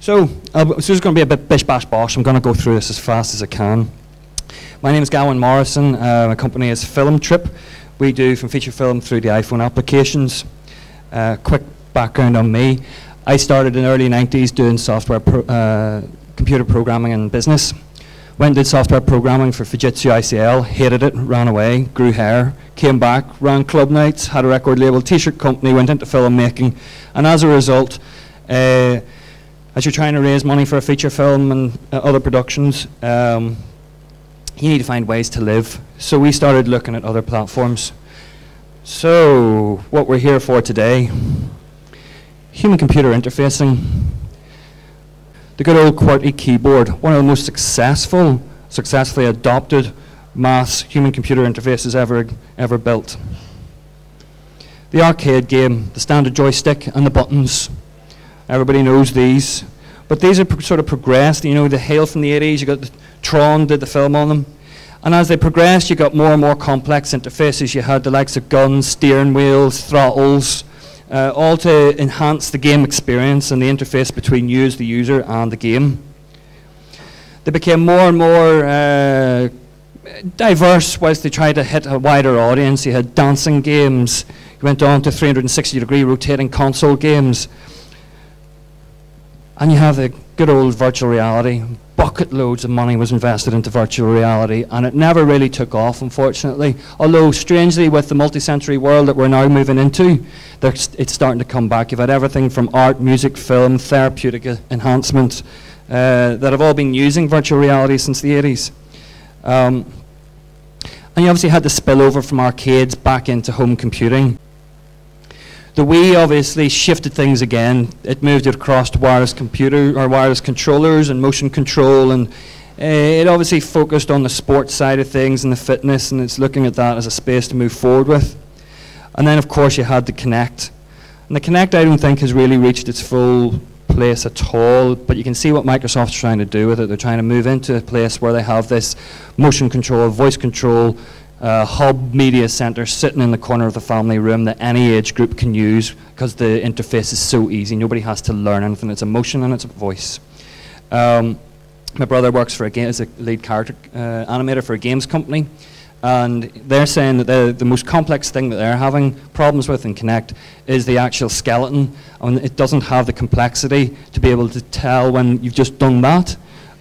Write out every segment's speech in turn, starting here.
So this is going to be a bit bish bash bosh. I'm going to go through this as fast as I can. My name is Gawain Morrison. My company is FilmTrip. We do from feature film through the iPhone applications. Quick background on me. I started in the early 90s doing software, computer programming and business. Went and did software programming for Fujitsu ICL, hated it, ran away, grew hair, came back, ran club nights, had a record label, t-shirt company, went into filmmaking, and as a result, as you're trying to raise money for a feature film and other productions, you need to find ways to live. So we started looking at other platforms. So what we're here for today, human-computer interfacing. The good old QWERTY keyboard, one of the most successfully adopted mass human-computer interfaces ever built. The arcade game, the standard joystick and the buttons, everybody knows these. But these are sort of progressed, you know, they hail from the 80s, you got the Tron did the film on them. And as they progressed, you got more and more complex interfaces. You had the likes of guns, steering wheels, throttles, all to enhance the game experience and the interface between you as the user and the game. They became more and more diverse whilst they tried to hit a wider audience. You had dancing games, you went on to 360-degree rotating console games, and you have the good old virtual reality. Bucket loads of money was invested into virtual reality, and it never really took off, unfortunately. Although, strangely, with the multi-sensory world that we're now moving into, it's starting to come back. You've had everything from art, music, film, therapeutic enhancement that have all been using virtual reality since the 80s. And you obviously had the spillover from arcades back into home computing. The Wii obviously shifted things again. It moved it across to wireless computer or wireless controllers and motion control, and it obviously focused on the sports side of things and the fitness, and it's looking at that as a space to move forward with. And then of course you had the Kinect. And the Kinect I don't think has really reached its full place at all, but you can see what Microsoft's trying to do with it. They're trying to move into a place where they have this motion control, voice control, hub media center sitting in the corner of the family room that any age group can use because the interface is so easy. Nobody has to learn anything. It's a motion and it's a voice. My brother works for as a lead character animator for a games company, and they're saying that the most complex thing that they're having problems with in Kinect is the actual skeleton, and it doesn't have the complexity to be able to tell when you've just done that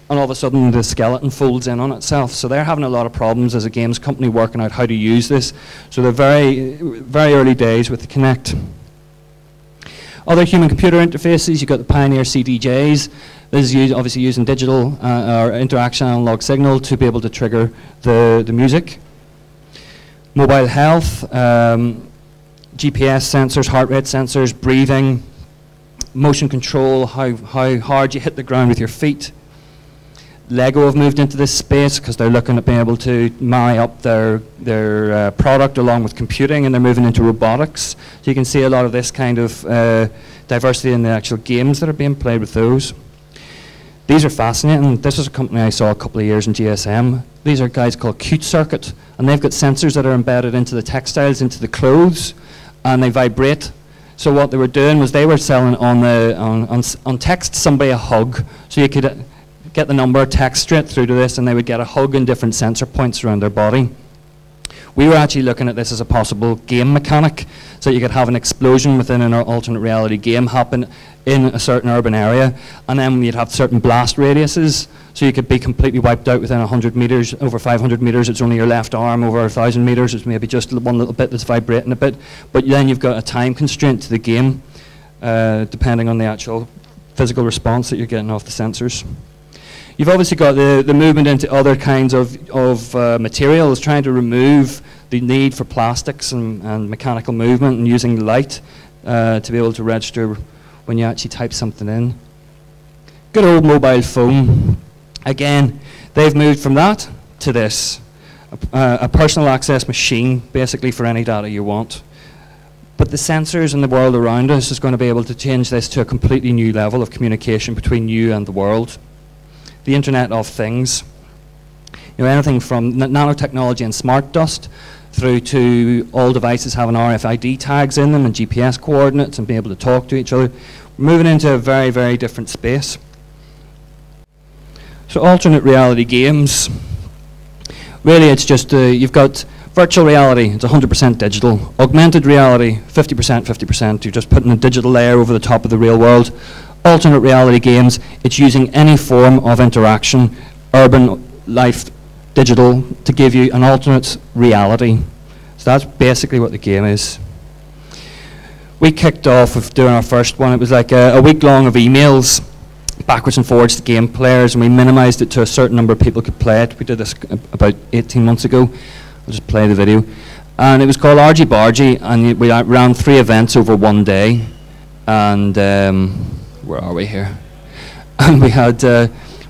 and all of a sudden the skeleton folds in on itself. So they're having a lot of problems as a games company working out how to use this. So they're very early days with the Kinect. Other human-computer interfaces, you've got the Pioneer CDJs. This is obviously using digital or interaction analog signal to be able to trigger the music. Mobile health, GPS sensors, heart rate sensors, breathing, motion control, how hard you hit the ground with your feet. Lego have moved into this space because they're looking at being able to marry up their product along with computing, and they're moving into robotics. So you can see a lot of this kind of diversity in the actual games that are being played with those. These are fascinating. This is a company I saw a couple of years in GSM. These are guys called Q-Circuit, and they've got sensors that are embedded into the textiles, into the clothes, and they vibrate. So what they were doing was they were selling on text somebody a hug, so you could get the number, text straight through to this, and they would get a hug in different sensor points around their body. We were actually looking at this as a possible game mechanic, so you could have an explosion within an alternate reality game happen in a certain urban area, and then you'd have certain blast radiuses, so you could be completely wiped out within 100 meters, over 500 meters, it's only your left arm, over 1,000 meters, it's maybe just one little bit that's vibrating a bit, but then you've got a time constraint to the game, depending on the actual physical response that you're getting off the sensors. You've obviously got the movement into other kinds of materials, trying to remove the need for plastics and mechanical movement and using light to be able to register when you actually type something in. Good old mobile phone. Again, they've moved from that to this, a personal access machine, basically for any data you want. But the sensors and the world around us is going to be able to change this to a completely new level of communication between you and the world. The Internet of Things. You know, anything from nanotechnology and smart dust through to all devices having RFID tags in them and GPS coordinates and being able to talk to each other. We're moving into a very, very different space. So alternate reality games, really it's just, you've got virtual reality, it's 100% digital. Augmented reality, 50%, 50%. You're just putting a digital layer over the top of the real world. Alternate reality games, it's using any form of interaction, urban life, digital, to give you an alternate reality. So that's basically what the game is. We kicked off with doing our first one. It was like a week long of emails, backwards and forwards to game players, and we minimized it to a certain number of people could play it. We did this about 18 months ago. I'll just play the video. And it was called Argy Bargy, and we ran 3 events over one day. And where are we here? And we had,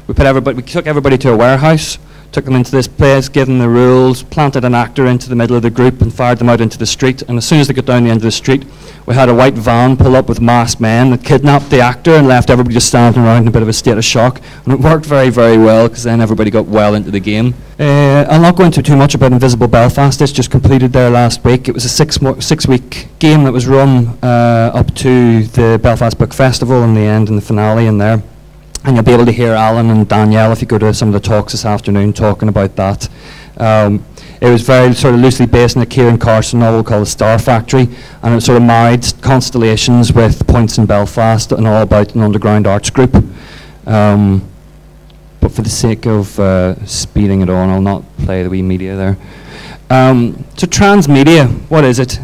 we took everybody to a warehouse, took them into this place, gave them the rules, planted an actor into the middle of the group and fired them out into the street. And as soon as they got down the end of the street, we had a white van pull up with masked men that kidnapped the actor and left everybody just standing around in a bit of a state of shock. And it worked very, very well, because then everybody got well into the game. I'll not go into too much about Invisible Belfast. It's just completed there last week. It was a 6-week game that was run up to the Belfast Book Festival and the end and the finale in there. And you'll be able to hear Alan and Danielle if you go to some of the talks this afternoon talking about that. It was very sort of loosely based on a Kieran Carson novel called The Star Factory, and it sort of married constellations with points in Belfast and all about an underground arts group. But for the sake of speeding it on, I'll not play the wee media there. So transmedia, what is it?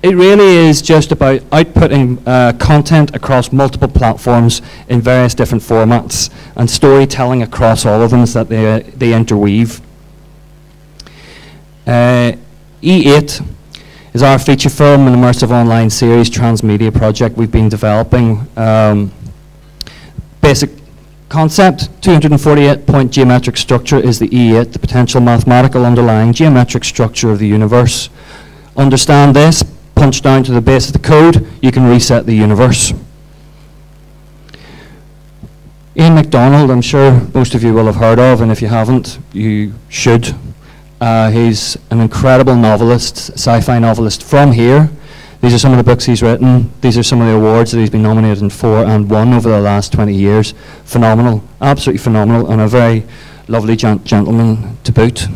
It really is just about outputting content across multiple platforms in various different formats, and storytelling across all of them so that they interweave. E8 is our feature film and immersive online series transmedia project we've been developing. Basic concept, 248-point geometric structure is the E8, the potential mathematical underlying geometric structure of the universe. Understand this, punch down to the base of the code, you can reset the universe. Ian MacDonald, I'm sure most of you will have heard of, and if you haven't, you should. He's an incredible novelist, sci-fi novelist from here. These are some of the books he's written. These are some of the awards that he's been nominated for and won over the last 20 years. Phenomenal, absolutely phenomenal, and a very lovely gentleman to boot.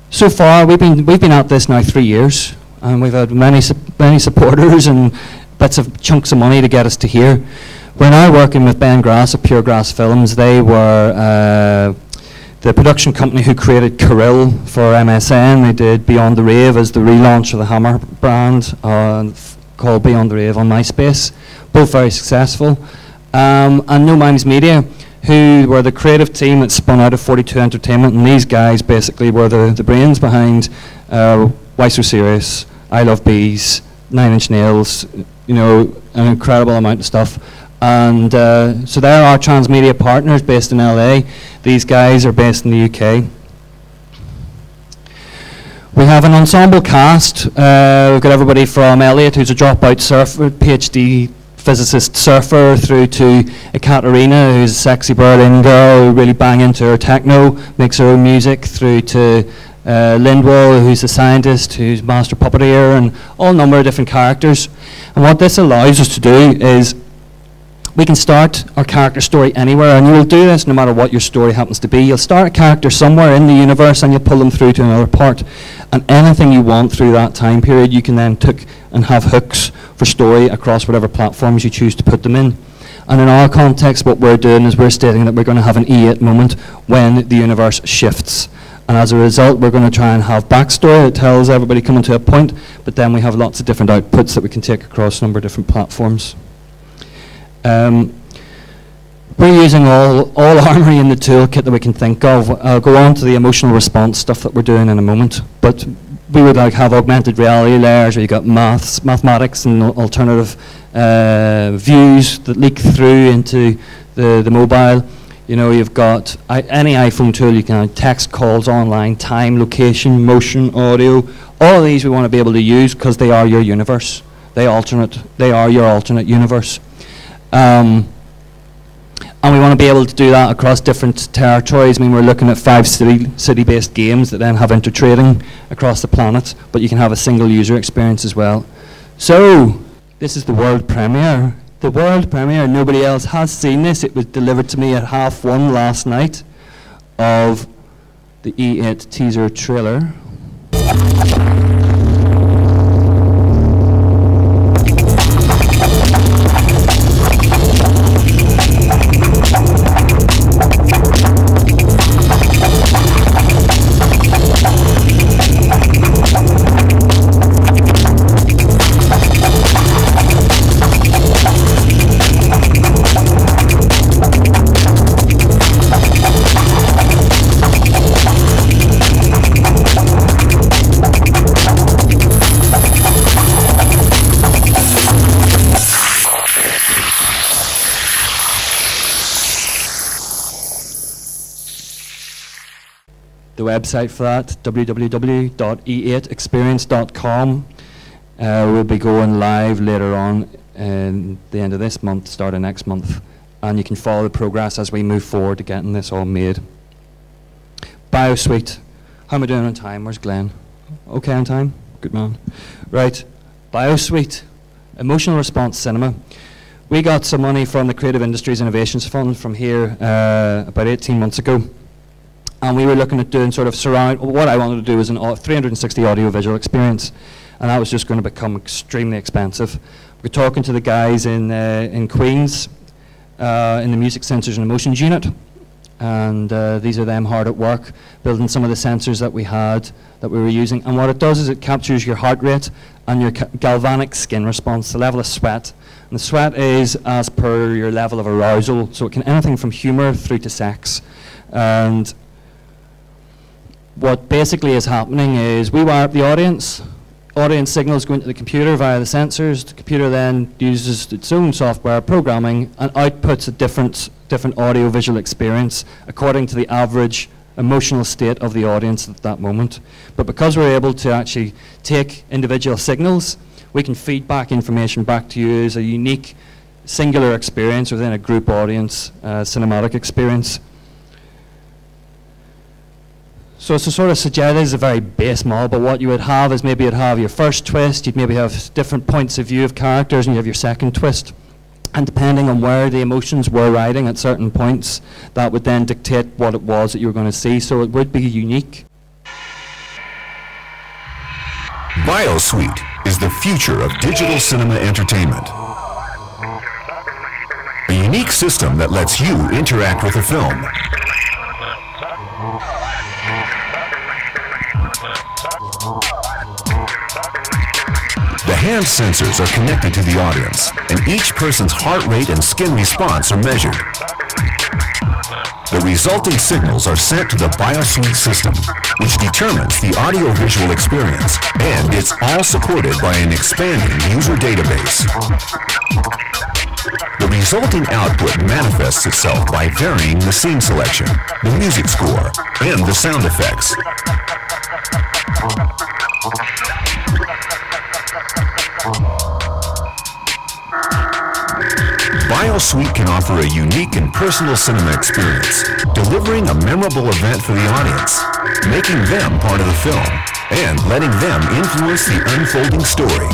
So far, we've been at this now 3 years, and we've had many supporters and chunks of money to get us to here. We're now working with Ben Grass of Pure Grass Films. They were the production company who created Kirill for MSN. They did Beyond the Rave as the relaunch of the Hammer brand, called Beyond the Rave on MySpace. Both very successful. And No Minds Media, who were the creative team that spun out of 42 Entertainment, and these guys basically were the brains behind Why So Serious, I Love Bees, 9 Inch Nails, you know, an incredible amount of stuff. And so they're our transmedia partners based in LA. These guys are based in the UK. We have an ensemble cast. We've got everybody from Elliot, who's a dropout surfer, PhD physicist surfer, through to Ekaterina, who's a sexy Berlin girl who really bang into her techno, makes her own music, through to Lindwall, who's a scientist, who's master puppeteer, and all number of different characters. And what this allows us to do is we can start our character story anywhere, and you will do this no matter what your story happens to be. You'll start a character somewhere in the universe and you'll pull them through to another part. And anything you want through that time period, you can then take and have hooks for story across whatever platforms you choose to put them in. And in our context, what we're doing is we're stating that we're going to have an E8 moment when the universe shifts. And as a result, we're going to try and have backstory that tells everybody coming to a point, but then we have lots of different outputs that we can take across a number of different platforms. We're using all armory in the toolkit that we can think of. I'll go on to the emotional response stuff that we're doing in a moment, but we would have augmented reality layers where you've got mathematics and alternative views that leak through into the mobile. You know, you've got any iPhone tool, you can have text calls online, time, location, motion, audio. All of these we want to be able to use because they are your universe. They are your alternate universe. And we want to be able to do that across different territories. I mean, we're looking at 5 city-based games that then have intertrading across the planet, but you can have a single user experience as well. So, this is the world premiere. the world premiere. Nobody else has seen this. It was delivered to me at 1:30 last night of the E8 teaser trailer. The website for that, www.e8experience.com. We'll be going live later on in the end of this month, start of next month. And you can follow the progress as we move forward to getting this all made. BioSuite. How am I doing on time? Where's Glenn? Okay on time? Good man. Right. BioSuite. Emotional Response Cinema. We got some money from the Creative Industries Innovations Fund from here about 18 months ago. And we were looking at doing sort of what I wanted to do was an 360 audio-visual experience. And that was just going to become extremely expensive. We're talking to the guys in Queens, in the Music Sensors and Emotions unit. And these are them hard at work, building some of the sensors that we had, that we were using. And what it does is it captures your heart rate and your galvanic skin response, the level of sweat. And the sweat is as per your level of arousal, so it can anything from humor through to sex. And what basically is happening is we wire up the audience signals go into the computer via the sensors. The computer then uses its own software programming and outputs a different audio-visual experience according to the average emotional state of the audience at that moment. But because we're able to actually take individual signals, we can feed back information back to you as a unique, singular experience within a group audience, cinematic experience. So it's a sort of suggest, this is a very base model, but what you would have is maybe you'd have your first twist, you'd maybe have different points of view of characters, and you have your second twist. And depending on where the emotions were riding at certain points, that would then dictate what it was that you were going to see, so it would be unique. BioSuite is the future of digital cinema entertainment. A unique system that lets you interact with a film. The hand sensors are connected to the audience, and each person's heart rate and skin response are measured. The resulting signals are sent to the BioSuite system, which determines the audio-visual experience, and it's all supported by an expanding user database. The resulting output manifests itself by varying the scene selection, the music score, and the sound effects. BioSuite can offer a unique and personal cinema experience, delivering a memorable event for the audience, making them part of the film, and letting them influence the unfolding story.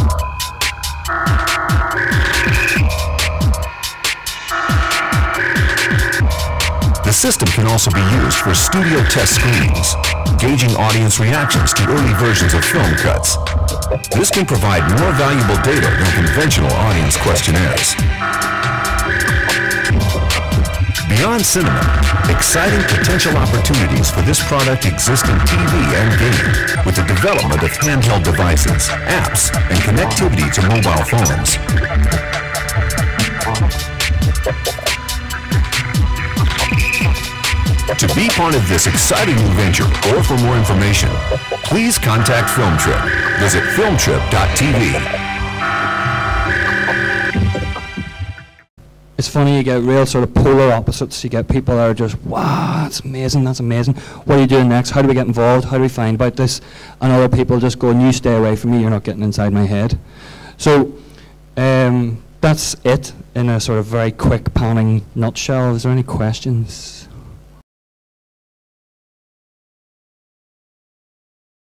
The system can also be used for studio test screenings, gauging audience reactions to early versions of film cuts. This can provide more valuable data than conventional audience questionnaires. Beyond cinema, exciting potential opportunities for this product exist in TV and gaming, with the development of handheld devices, apps, and connectivity to mobile phones. To be part of this exciting new venture, or for more information, please contact FilmTrip. Visit filmtrip.tv. It's funny, you get real sort of polar opposites. You get people that are just, wow, that's amazing, what are you doing next, how do we get involved, how do we find about this? And other people just go, you stay away from me, you're not getting inside my head. So that's it in a sort of very quick panning nutshell. Is there any questions?